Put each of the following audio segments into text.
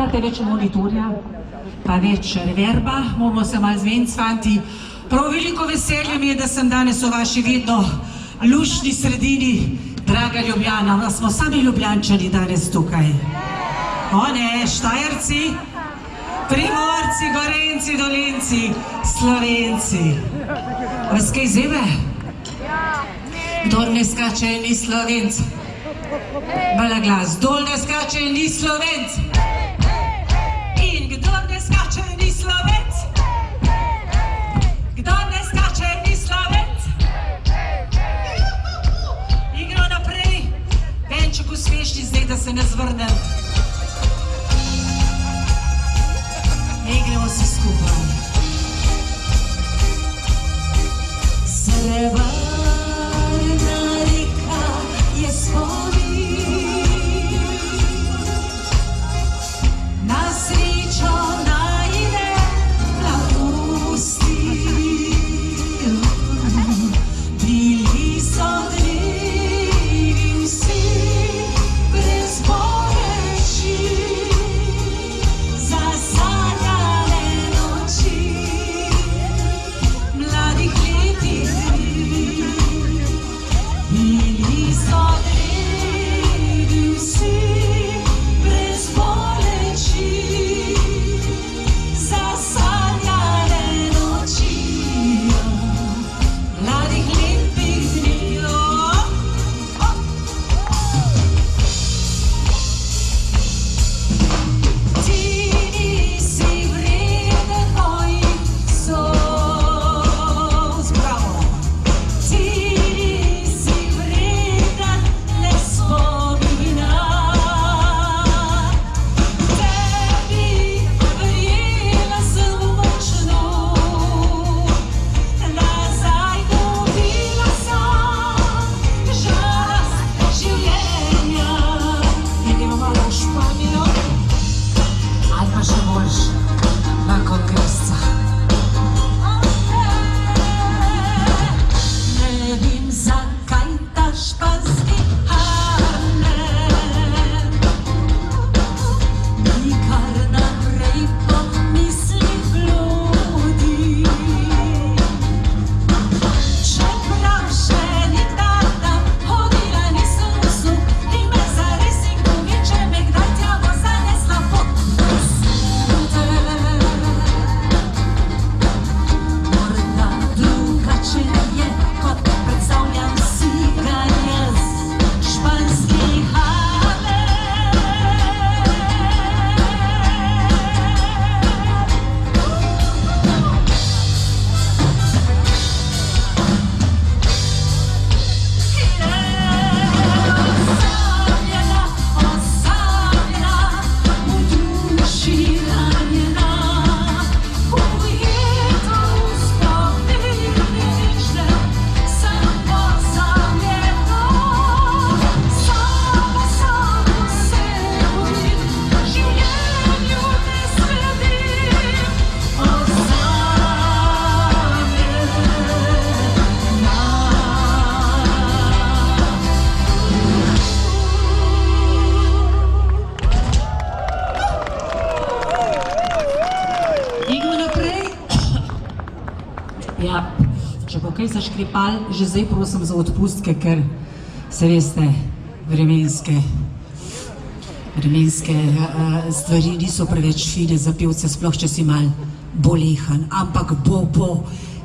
morate več monitorja, pa več reverba, moramo se malo zvencvanti. Prav veliko veselje mi je, da sem danes v vaši vedno lušni sredini, draga Ljubljana, da smo sami Ljubljančani danes tukaj. O ne, Štajerci, Primorci, Gorenci, Dolenci, Slovenci. Vas kaj zebe? Kdor ne skače, ni Slovenc. Bala glas, kdor ne skače, ni Slovenc. In kdor ne skače, ni Slovenc. Kdor ne skače, ni Slovenc. Igro naprej, venček uspešni, zdaj da se ne zvrnem. Igramo si skupaj. Srebrna reka je spomin, na srečo najde mladosti. Bili so dnevi vsi brez boleči, zasanjale noči mladih letih. Bili so dnevi vsi brez boleči, zasanjale noči mladih lepih dni. Ti nisi vreden mojih solz, bravo. Ti nisi vreden le spomina. Tebi verjela sem močno, nazaj dobila sem žalost življenja. Idemo malo v Španijo, ali pa še boljš na Kongresca. Ne vem, zakaj ta španski Harlem mi kar naprej po mislih bludi. Čeprav še nikdar tam hodila nisem v snov in me zares nikoli, če me kdaj tja bo zanesla pot. Morda drugače je, kot predstavljam si ga jaz, španski Harlem. Osamljena, v duši ranjena, ujeta v spomnične, sem pozabljena. Samo se bojim, življenju ne sledim. Igmo naprej. Ja, če bo kaj zaškripal, že zdaj prosim za odpustke, ker se veste, vremenske stvari niso preveč fine za pevce, sploh če si mal bolehan, ampak bo.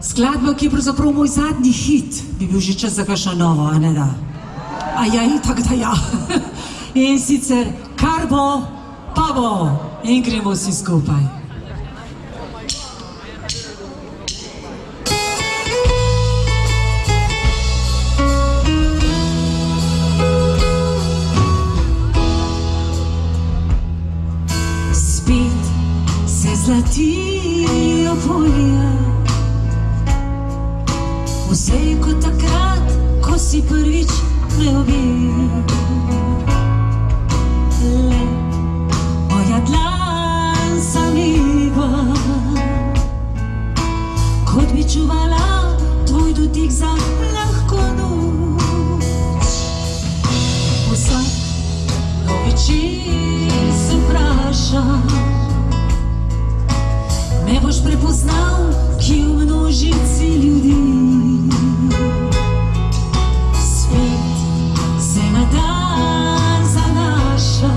Skladba, ki je pravzaprav moj zadnji hit, bi bil že čas za kakšno novo, a ne da? A ja, itak da ja. In sicer kar bo, pa bo. In gremo vsi skupaj. Spet se zlatijo polja, vse kot takrat, ko si prvič me objel. Le moja dlan samiva, kot bi čuvala tvoj dotik za lahko noč. Vsak nov večer sem prav vprašam, me boš prepoznal, ki v množici ljudi. Svet se na dan zanaša,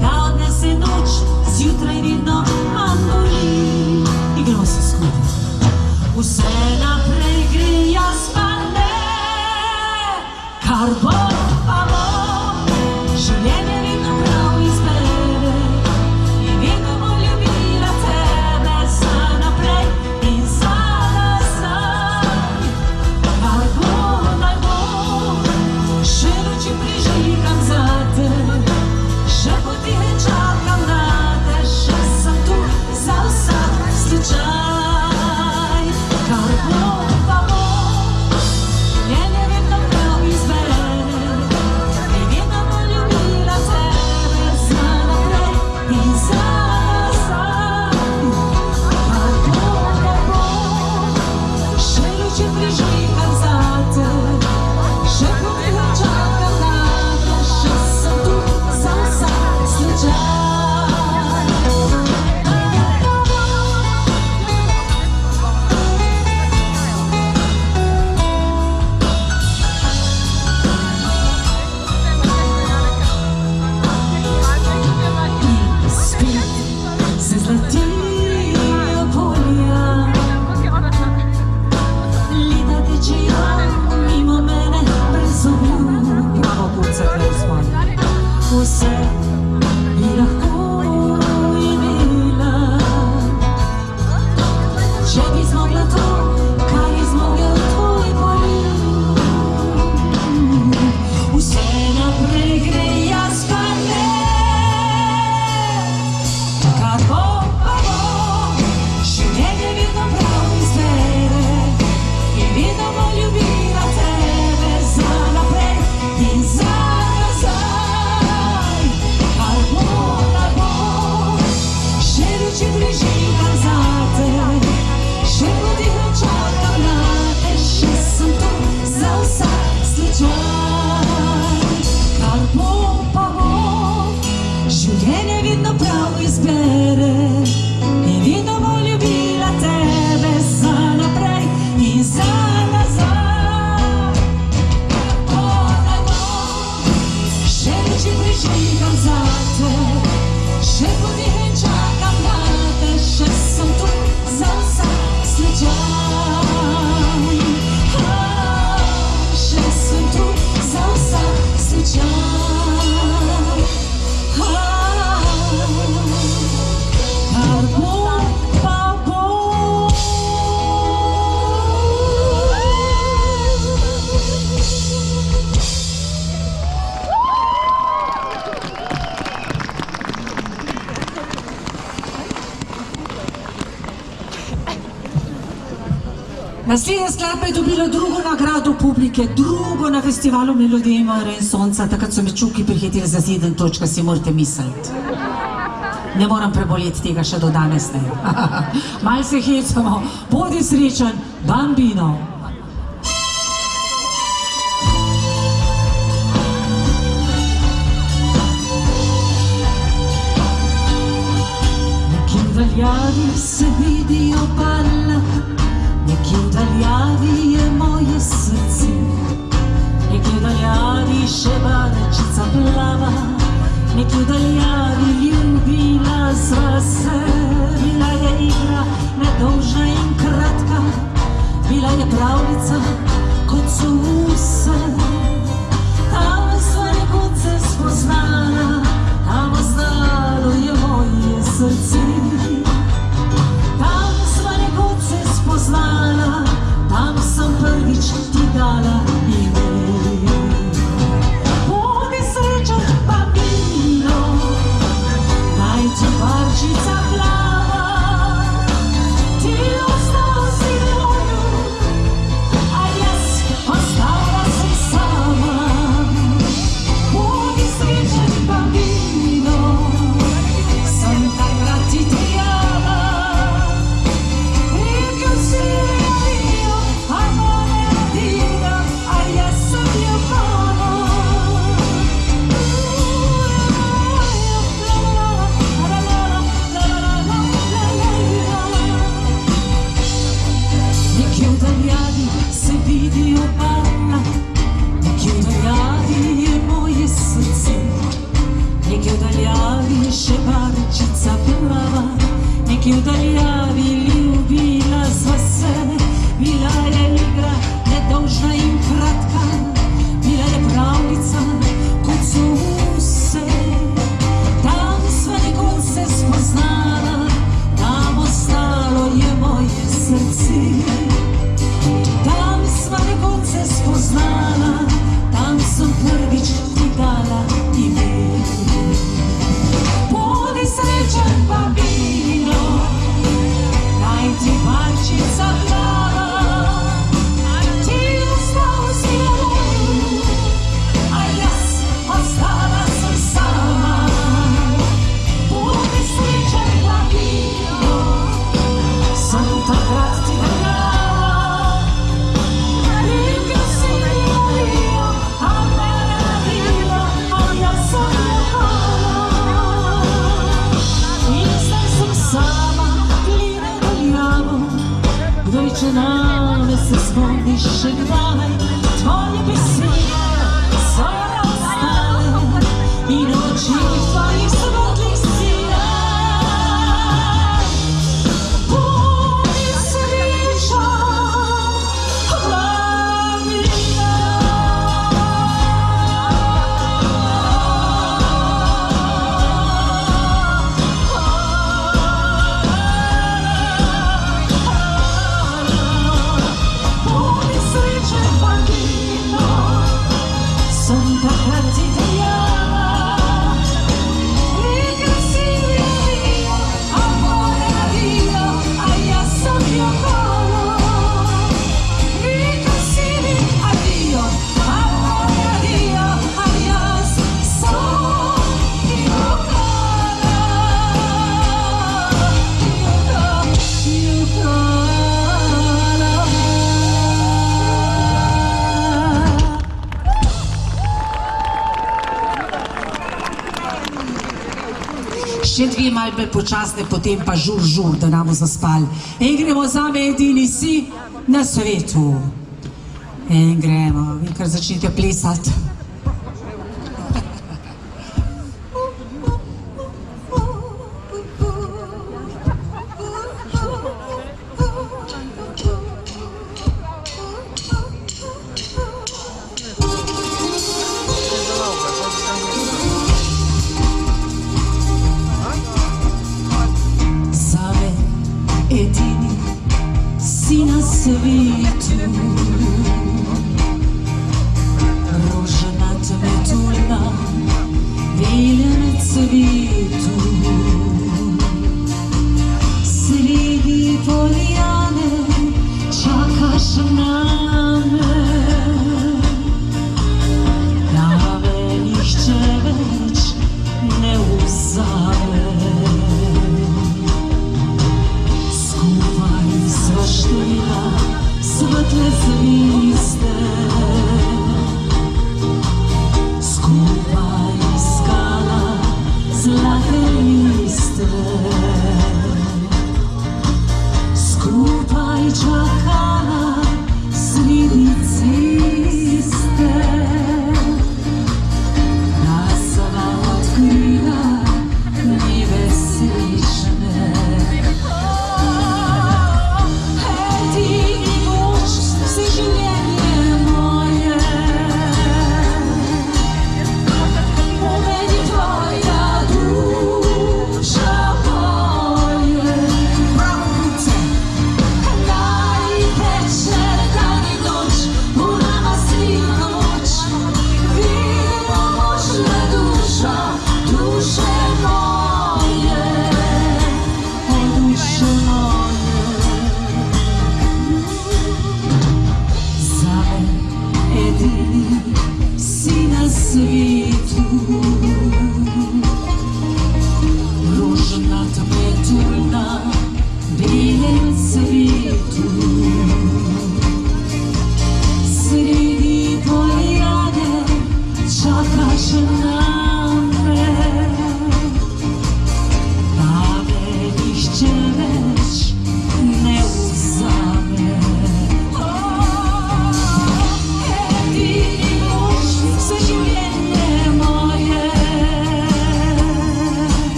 da odnese noč, zjutraj vedno manj boli. Igramo se skupaj. Vse naprej gre, jaz pa ne, kar bo pa bo. Življenje vedno prav izbere in vedno bo ljubila tebe za naprej in za nazaj. Kar bo, naj bo, še luči prižigam zate, še potihe čakam na te, še sem tu za vsak slučaj. Kar bo pa bo, življenje vedno prav izbere. Vse bi lahko imela, če bi zmogla to, kar je zmogel tvoj pogum. Vse naprej gre, jaz pa ne, kar bo pa bo. Življenje vedno prav izbere in vedno bo ljubila tebe za naprej in za če prižigam zate, še podiham čakam na te, še sem tu za vsak slučaj. Kar bo pa bo, življenje vedno prav izbere in vedno bo ljubila tebe za naprej in za nazaj. Kar bo, naj bo, še če prižigam zate, še podiham čakam na te, še sem tu za vsak slučaj. Še sem tu za vsak slučaj. Kar bo pa bo. Naslednja skladba je dobila drugo nagrado publike, drugo na festivalu Melodije More in Sonca. Takrat so me čuki prihitili za 7 točk, si morate misliti. Ne moram preboleti tega še do danes, ne. Mal se hecamo, bodi srečen, Bambino. Nekje v daljavi se vidijo balla, nekje v daljavi je moje srce, nekje v daljavi še barčica plava, nekje v daljavi ljubila sva se. Bila je igra nedolžna in kratka, bila je pravljica kot so vse. Tam sva nekoč se spoznala, tam ostalo je moje srce. Tam sva nekoč se spoznala, tam sem prvič ti dala ime. Bodi srečen, Bambino, naj ti barčica plava, ti ostal si moju, a jaz ostala sem sama. vidio parla, neki udaljali je moje srce, neki udaljali šeparčica plava, neki udaljali ljubila sva se, bila je igra nedolžna in kratka, bila je pravljica kot so vse. Tam sva nekoč se spoznala, tam ostalo je moje srce. Tam sva nekoč se spoznala, tam sem prvič ti dala ime. Bodi srečen, babino, naj ti parčica plava, ti ostal si moj, a jaz ostala sem sama. Bodi srečen, babino, sem takrat ti dala, rekel si mi adio, a mene nadila, a jaz sem jokala. In zdaj sem sama, glede daljavo, kdaj če name se spomniš še kdaj, tvoje besede so ostale in oči tvojih svetlih sijaj. Bodi srečna, babina. Bodi srečen, babino, sem takrat ti dajala, rekel si mi adio, a mene nadila, a jaz sem jokala. Rekel si mi adio, a mene nadila, a jaz sem jokala. Še dve malo bolj počasne, potem pa žur, žur, da nam bo zaspali. In gremo zame edini si na svetu. In gremo, vi kar začnite plesati. Zame edini si na svetu, roža nad metulja, belem cvetu. Sredi poljane čakaš name, da me nihče več ne vzame. Skupaj sva štela svetle zvezde, skupaj iskala zlate liste, skupaj čakala sredi ceste, da sva odkrila dneve srečne. Edini moč si življenje moje, pomeni tvoja duša moje. Bravo, punce! Naj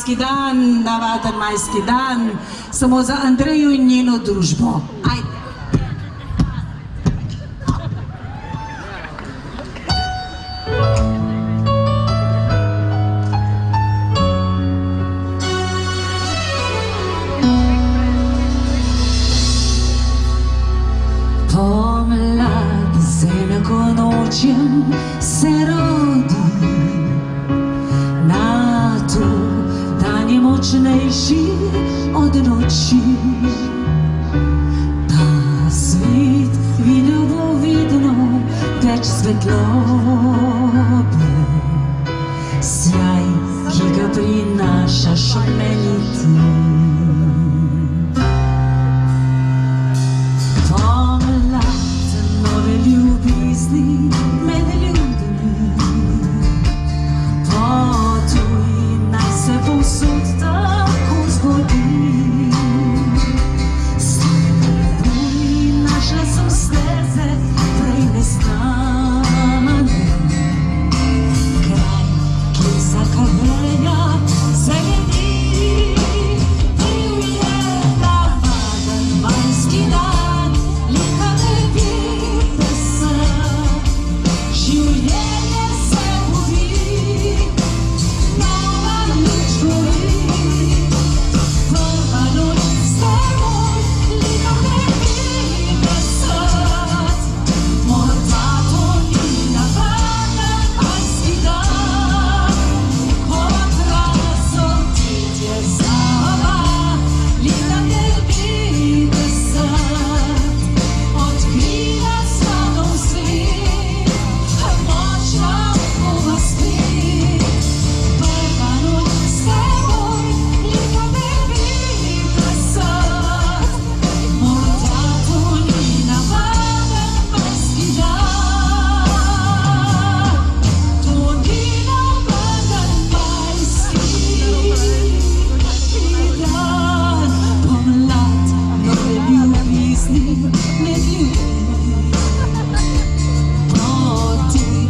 majski dan, navaden majski dan, samo za Andrejo in njeno družbo. Ajde. Pomlad z enakonočjem se rodi, na to dan je močnejši od noči. Ta svet videl bo vidno več svetlobe, sjaj, ki ga prinašaš meni ti. Ljubezni med ljudmi, potuj, naj se povsod tako zgodi. Sleduj, našla sem steze, prej neznane. Kraj, kjer zakaveja zeleni, bil je navaden majski dan, lika ne bi. Življenje se budi, nova luč gori, prva noč s teboj, lika ne vide src. Morda to ni navaden majski dan, kot razodetje zava, lika ne vide src. Odkrila sladov svet, močna ova spet. Prva noč s teboj, lika ne vide src. Morda to ni navaden majski dan, to ni navaden majski dan. Pomlad nove ljubezni med ljudmi, potuj,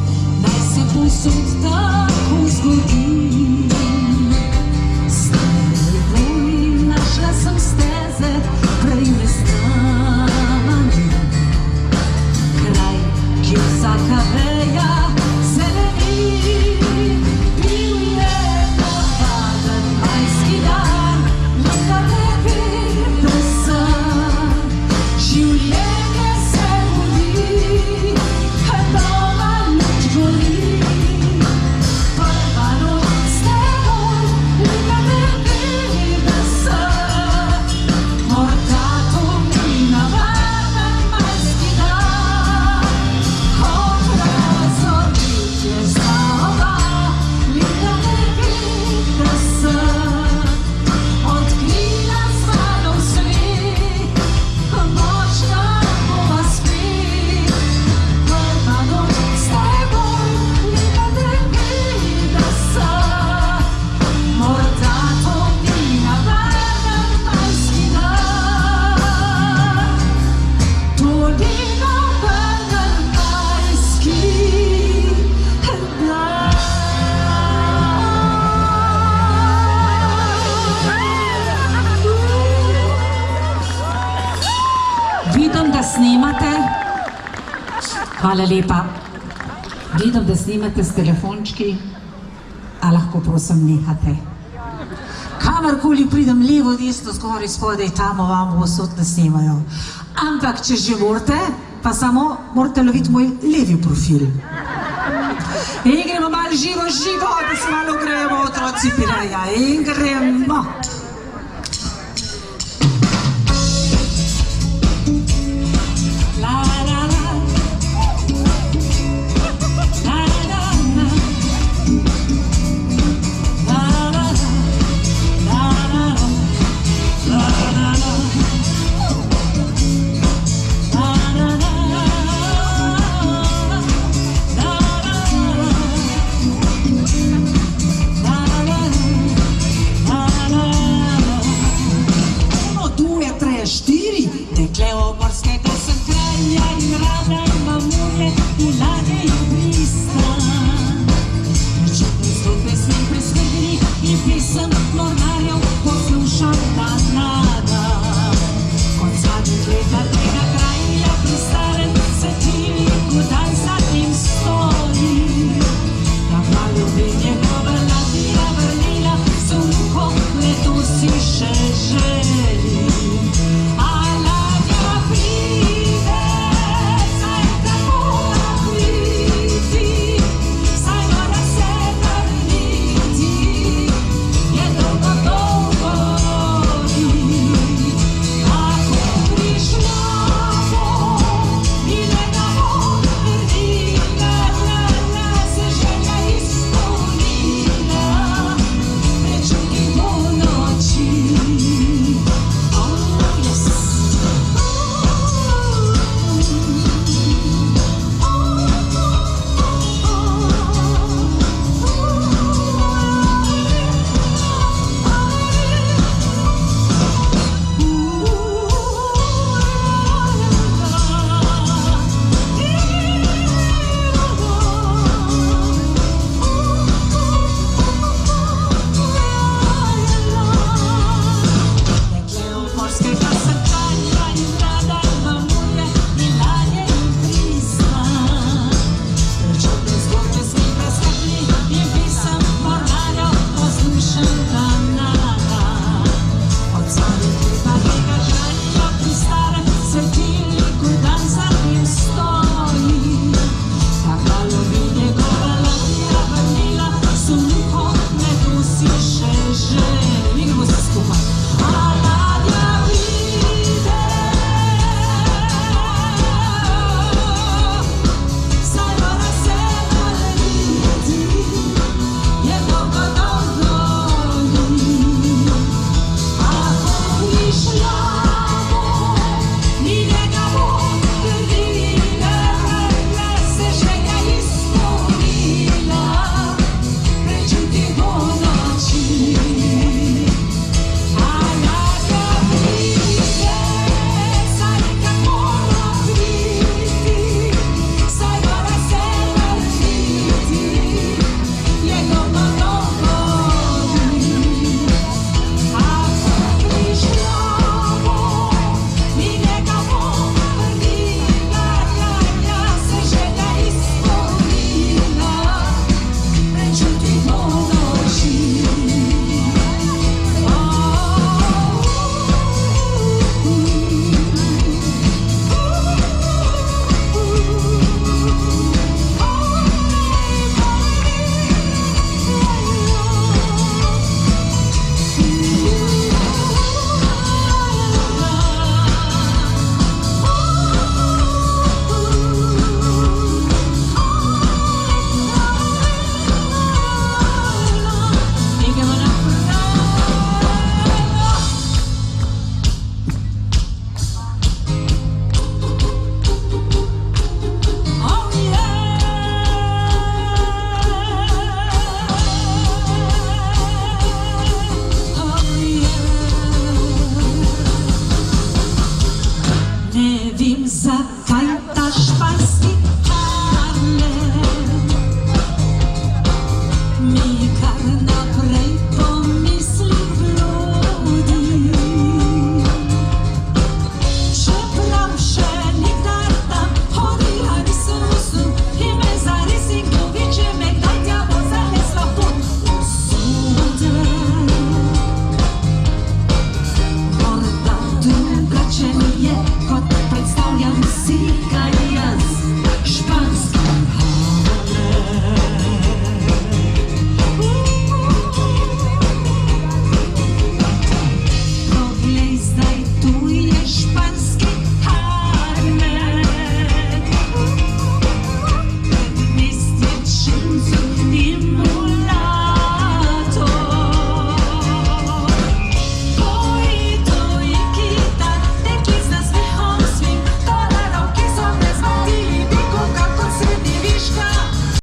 naj se povsod tako zgodi. Sleduj, našla sem steze, prej neznane. Kraj, kjer vsaka veja zeleni, bil je navaden majski dan, lika ne vide src. Življenje se budi, nova luč gori, prva noč s teboj, lika ne vide src. Morda to ni navaden majski dan, kot razodetje zava, lika ne vide src. Odkrila sva nov svet, močna ova spet. Prva noč s teboj, lika ne vide src. Morda to ni navaden majski dan, to ni navaden majski dan. Vidim, da snemate. Hvala lepa. Vidim, da snemate s telefončki. A lahko prosim nehate? Kamorkoli pridem, levo, desno, zgoraj, spodaj, tamo, vamo, vsod ne snemajo. Ampak, če že morate, pa samo morate loviti moj levi profil. In gremo malo živo, da se malo gremo, otroci Pireja. In gremo. Some Nie wiem za